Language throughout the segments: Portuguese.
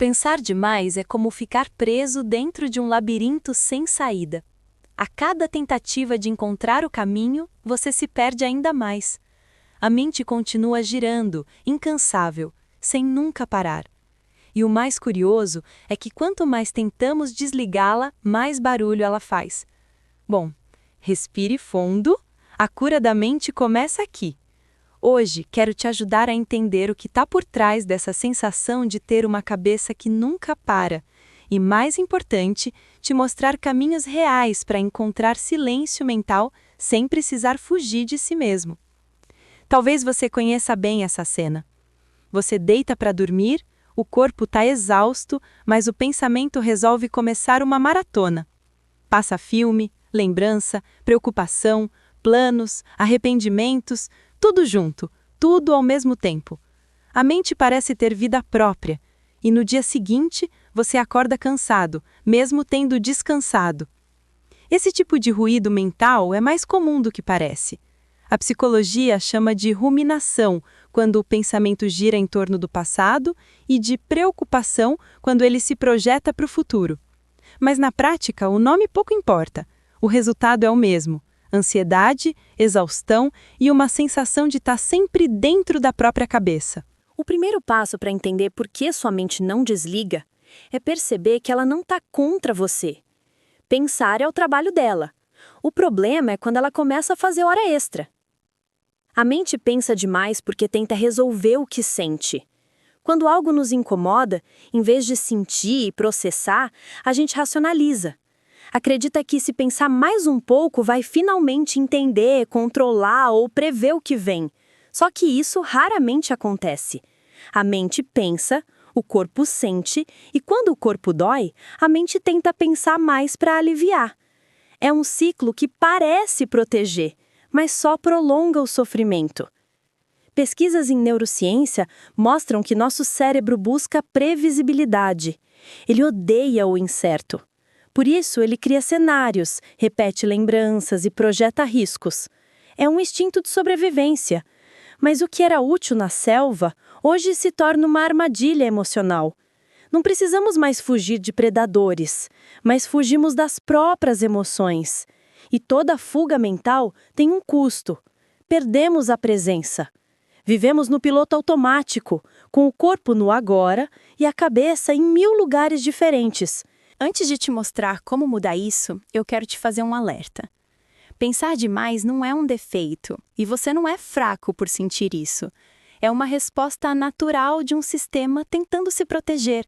Pensar demais é como ficar preso dentro de um labirinto sem saída. A cada tentativa de encontrar o caminho, você se perde ainda mais. A mente continua girando, incansável, sem nunca parar. E o mais curioso é que quanto mais tentamos desligá-la, mais barulho ela faz. Bom, respire fundo, a cura da mente começa aqui. Hoje, quero te ajudar a entender o que está por trás dessa sensação de ter uma cabeça que nunca para. E, mais importante, te mostrar caminhos reais para encontrar silêncio mental sem precisar fugir de si mesmo. Talvez você conheça bem essa cena. Você deita para dormir, o corpo está exausto, mas o pensamento resolve começar uma maratona. Passa filme, lembrança, preocupação, planos, arrependimentos, tudo junto, tudo ao mesmo tempo. A mente parece ter vida própria, e no dia seguinte você acorda cansado, mesmo tendo descansado. Esse tipo de ruído mental é mais comum do que parece. A psicologia chama de ruminação, quando o pensamento gira em torno do passado, e de preocupação, quando ele se projeta para o futuro. Mas na prática, o nome pouco importa. O resultado é o mesmo: ansiedade, exaustão e uma sensação de estar sempre dentro da própria cabeça. O primeiro passo para entender por que sua mente não desliga é perceber que ela não está contra você. Pensar é o trabalho dela. O problema é quando ela começa a fazer hora extra. A mente pensa demais porque tenta resolver o que sente. Quando algo nos incomoda, em vez de sentir e processar, a gente racionaliza. Acredita que se pensar mais um pouco vai finalmente entender, controlar ou prever o que vem. Só que isso raramente acontece. A mente pensa, o corpo sente, e quando o corpo dói, a mente tenta pensar mais para aliviar. É um ciclo que parece proteger, mas só prolonga o sofrimento. Pesquisas em neurociência mostram que nosso cérebro busca previsibilidade. Ele odeia o incerto. Por isso, ele cria cenários, repete lembranças e projeta riscos. É um instinto de sobrevivência. Mas o que era útil na selva, hoje se torna uma armadilha emocional. Não precisamos mais fugir de predadores, mas fugimos das próprias emoções. E toda fuga mental tem um custo. Perdemos a presença. Vivemos no piloto automático, com o corpo no agora e a cabeça em 1000 lugares diferentes. Antes de te mostrar como mudar isso, eu quero te fazer um alerta. Pensar demais não é um defeito, e você não é fraco por sentir isso. É uma resposta natural de um sistema tentando se proteger.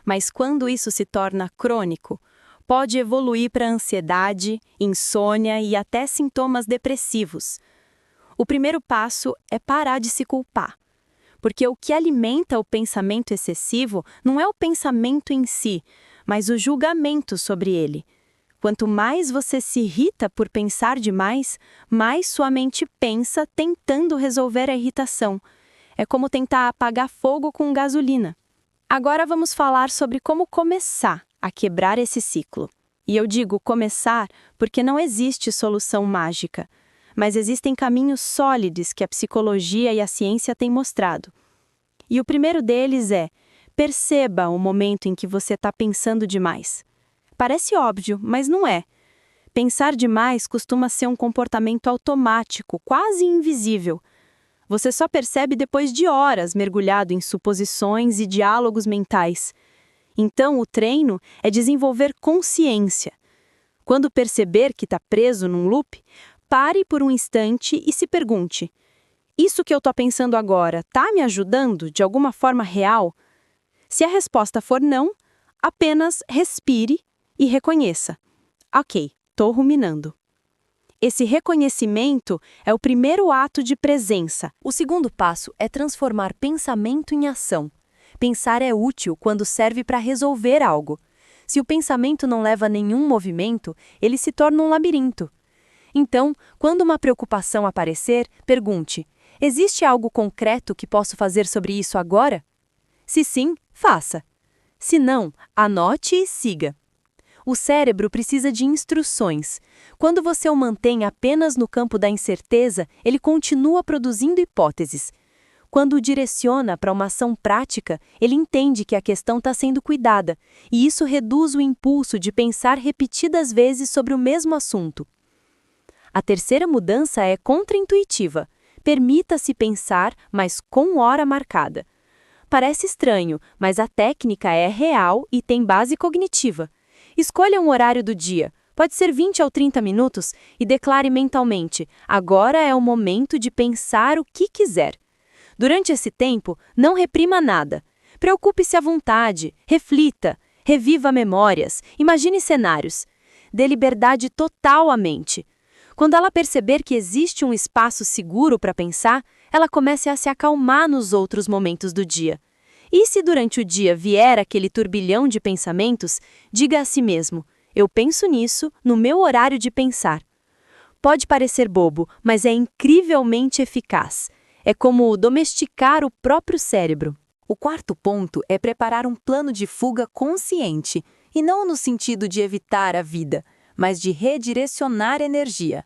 Mas quando isso se torna crônico, pode evoluir para ansiedade, insônia e até sintomas depressivos. O primeiro passo é parar de se culpar. Porque o que alimenta o pensamento excessivo não é o pensamento em si, mas o julgamento sobre ele. Quanto mais você se irrita por pensar demais, mais sua mente pensa tentando resolver a irritação. É como tentar apagar fogo com gasolina. Agora vamos falar sobre como começar a quebrar esse ciclo. E eu digo começar porque não existe solução mágica, mas existem caminhos sólidos que a psicologia e a ciência têm mostrado. E o primeiro deles é: perceba o momento em que você está pensando demais. Parece óbvio, mas não é. Pensar demais costuma ser um comportamento automático, quase invisível. Você só percebe depois de horas mergulhado em suposições e diálogos mentais. Então, o treino é desenvolver consciência. Quando perceber que está preso num loop, pare por um instante e se pergunte: isso que eu estou pensando agora está me ajudando de alguma forma real? Se a resposta for não, apenas respire e reconheça. Ok, estou ruminando. Esse reconhecimento é o primeiro ato de presença. O segundo passo é transformar pensamento em ação. Pensar é útil quando serve para resolver algo. Se o pensamento não leva a nenhum movimento, ele se torna um labirinto. Então, quando uma preocupação aparecer, pergunte: existe algo concreto que posso fazer sobre isso agora? Se sim, faça. Se não, anote e siga. O cérebro precisa de instruções. Quando você o mantém apenas no campo da incerteza, ele continua produzindo hipóteses. Quando o direciona para uma ação prática, ele entende que a questão está sendo cuidada, e isso reduz o impulso de pensar repetidas vezes sobre o mesmo assunto. A terceira mudança é contraintuitiva. Permita-se pensar, mas com hora marcada. Parece estranho, mas a técnica é real e tem base cognitiva. Escolha um horário do dia, pode ser 20 ou 30 minutos, e declare mentalmente: agora é o momento de pensar o que quiser. Durante esse tempo, não reprima nada. Preocupe-se à vontade, reflita, reviva memórias, imagine cenários. Dê liberdade total à mente. Quando ela perceber que existe um espaço seguro para pensar, ela comece a se acalmar nos outros momentos do dia. E se durante o dia vier aquele turbilhão de pensamentos, diga a si mesmo: eu penso nisso no meu horário de pensar. Pode parecer bobo, mas é incrivelmente eficaz. É como domesticar o próprio cérebro. O quarto ponto é preparar um plano de fuga consciente, e não no sentido de evitar a vida, mas de redirecionar energia.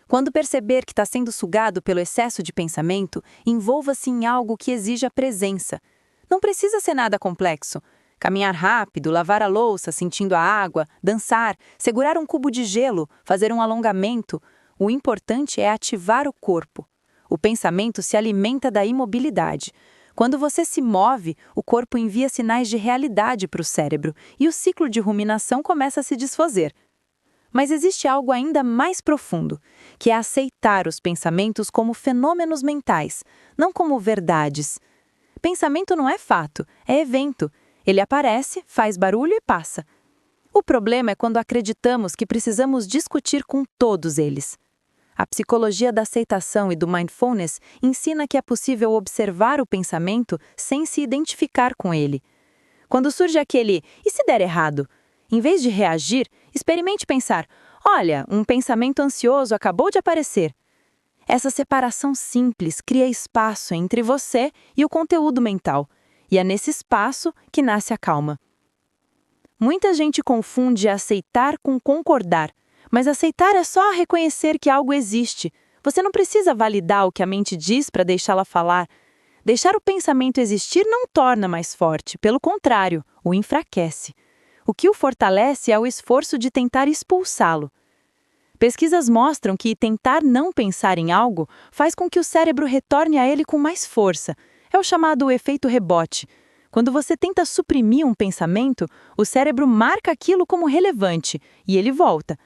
Quando perceber que está sendo sugado pelo excesso de pensamento, envolva-se em algo que exija presença. Não precisa ser nada complexo. Caminhar rápido, lavar a louça sentindo a água, dançar, segurar um cubo de gelo, fazer um alongamento. O importante é ativar o corpo. O pensamento se alimenta da imobilidade. Quando você se move, o corpo envia sinais de realidade para o cérebro e o ciclo de ruminação começa a se desfazer. Mas existe algo ainda mais profundo, que é aceitar os pensamentos como fenômenos mentais, não como verdades. Pensamento não é fato, é evento. Ele aparece, faz barulho e passa. O problema é quando acreditamos que precisamos discutir com todos eles. A psicologia da aceitação e do mindfulness ensina que é possível observar o pensamento sem se identificar com ele. Quando surge aquele "e se der errado?", em vez de reagir, experimente pensar: olha, um pensamento ansioso acabou de aparecer. Essa separação simples cria espaço entre você e o conteúdo mental, e é nesse espaço que nasce a calma. Muita gente confunde aceitar com concordar, mas aceitar é só reconhecer que algo existe. Você não precisa validar o que a mente diz para deixá-la falar. Deixar o pensamento existir não torna mais forte, pelo contrário, o enfraquece. O que o fortalece é o esforço de tentar expulsá-lo. Pesquisas mostram que tentar não pensar em algo faz com que o cérebro retorne a ele com mais força. É o chamado efeito rebote. Quando você tenta suprimir um pensamento, o cérebro marca aquilo como relevante e ele volta.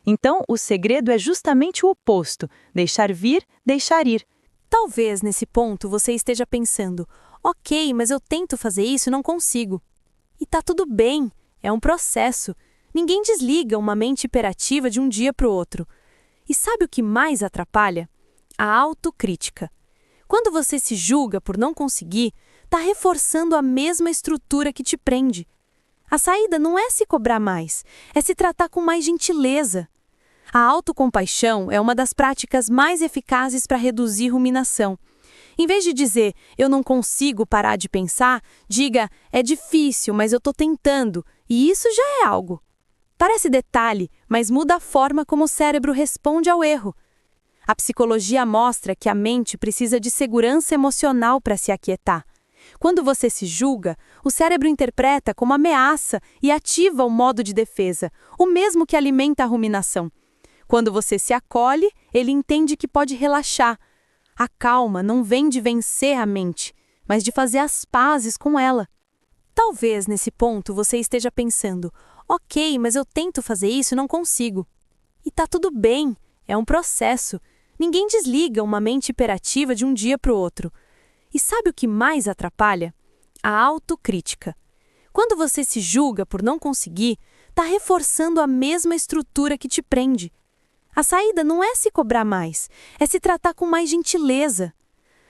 Então, o segredo é justamente o oposto: deixar vir, deixar ir. Talvez nesse ponto você esteja pensando: ok, mas eu tento fazer isso e não consigo. E tá tudo bem, é um processo. Ninguém desliga uma mente hiperativa de um dia para o outro. E sabe o que mais atrapalha? A autocrítica. Quando você se julga por não conseguir, está reforçando a mesma estrutura que te prende. A saída não é se cobrar mais, é se tratar com mais gentileza. A autocompaixão é uma das práticas mais eficazes para reduzir ruminação. Em vez de dizer, eu não consigo parar de pensar, diga, é difícil, mas eu estou tentando, e isso já é algo. Parece detalhe, mas muda a forma como o cérebro responde ao erro. A psicologia mostra que a mente precisa de segurança emocional para se aquietar. Quando você se julga, o cérebro interpreta como ameaça e ativa o modo de defesa, o mesmo que alimenta a ruminação. Quando você se acolhe, ele entende que pode relaxar. A calma não vem de vencer a mente, mas de fazer as pazes com ela. Talvez nesse ponto você esteja pensando: ok, mas eu tento fazer isso e não consigo. E tá tudo bem, é um processo. Ninguém desliga uma mente hiperativa de um dia para o outro. E sabe o que mais atrapalha? A autocrítica. Quando você se julga por não conseguir, está reforçando a mesma estrutura que te prende. A saída não é se cobrar mais, é se tratar com mais gentileza.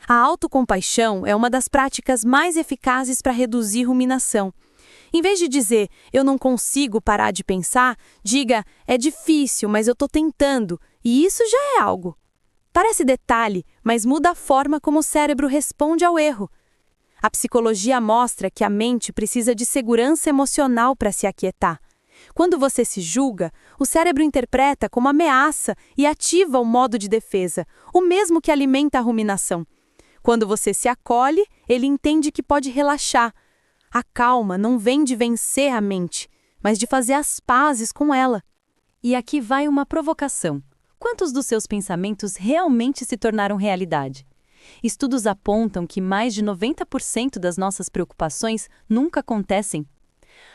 A autocompaixão é uma das práticas mais eficazes para reduzir ruminação. Em vez de dizer, eu não consigo parar de pensar, diga, é difícil, mas eu estou tentando, e isso já é algo. Parece detalhe, mas muda a forma como o cérebro responde ao erro. A psicologia mostra que a mente precisa de segurança emocional para se aquietar. Quando você se julga, o cérebro interpreta como ameaça e ativa o modo de defesa, o mesmo que alimenta a ruminação. Quando você se acolhe, ele entende que pode relaxar. A calma não vem de vencer a mente, mas de fazer as pazes com ela. E aqui vai uma provocação. Quantos dos seus pensamentos realmente se tornaram realidade? Estudos apontam que mais de 90% das nossas preocupações nunca acontecem.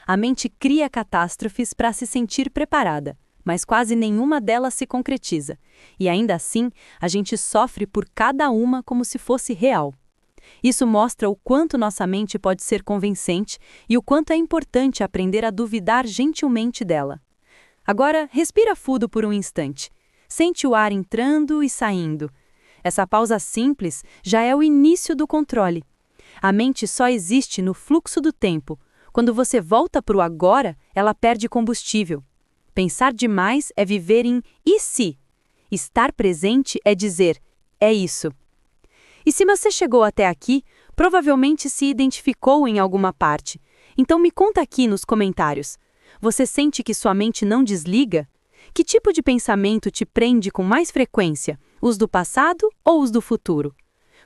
A mente cria catástrofes para se sentir preparada, mas quase nenhuma delas se concretiza. E ainda assim, a gente sofre por cada uma como se fosse real. Isso mostra o quanto nossa mente pode ser convincente e o quanto é importante aprender a duvidar gentilmente dela. Agora, respira fundo por um instante. Sente o ar entrando e saindo. Essa pausa simples já é o início do controle. A mente só existe no fluxo do tempo. Quando você volta para o agora, ela perde combustível. Pensar demais é viver em "e se?". Estar presente é dizer "é isso". E se você chegou até aqui, provavelmente se identificou em alguma parte. Então me conta aqui nos comentários. Você sente que sua mente não desliga? Que tipo de pensamento te prende com mais frequência? Os do passado ou os do futuro?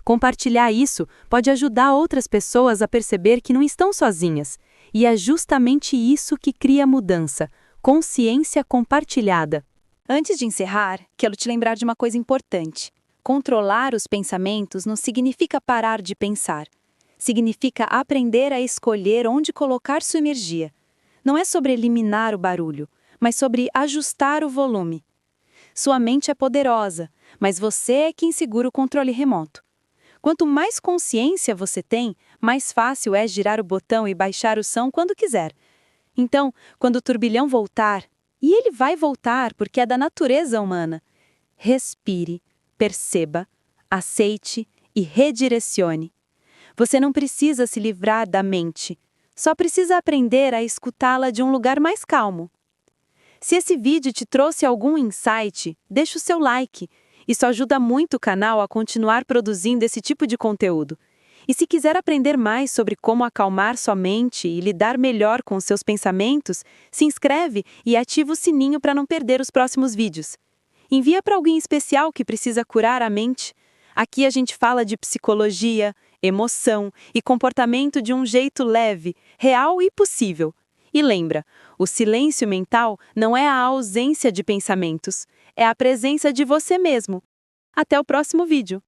Compartilhar isso pode ajudar outras pessoas a perceber que não estão sozinhas. E é justamente isso que cria mudança, consciência compartilhada. Antes de encerrar, quero te lembrar de uma coisa importante. Controlar os pensamentos não significa parar de pensar. Significa aprender a escolher onde colocar sua energia. Não é sobre eliminar o barulho, mas sobre ajustar o volume. Sua mente é poderosa, mas você é quem segura o controle remoto. Quanto mais consciência você tem, mais fácil é girar o botão e baixar o som quando quiser. Então, quando o turbilhão voltar, e ele vai voltar porque é da natureza humana, respire, perceba, aceite e redirecione. Você não precisa se livrar da mente, só precisa aprender a escutá-la de um lugar mais calmo. Se esse vídeo te trouxe algum insight, deixa o seu like. Isso ajuda muito o canal a continuar produzindo esse tipo de conteúdo. E se quiser aprender mais sobre como acalmar sua mente e lidar melhor com os seus pensamentos, se inscreve e ativa o sininho para não perder os próximos vídeos. Envia para alguém especial que precisa curar a mente. Aqui a gente fala de psicologia, emoção e comportamento de um jeito leve, real e possível. E lembra, o silêncio mental não é a ausência de pensamentos, é a presença de você mesmo. Até o próximo vídeo!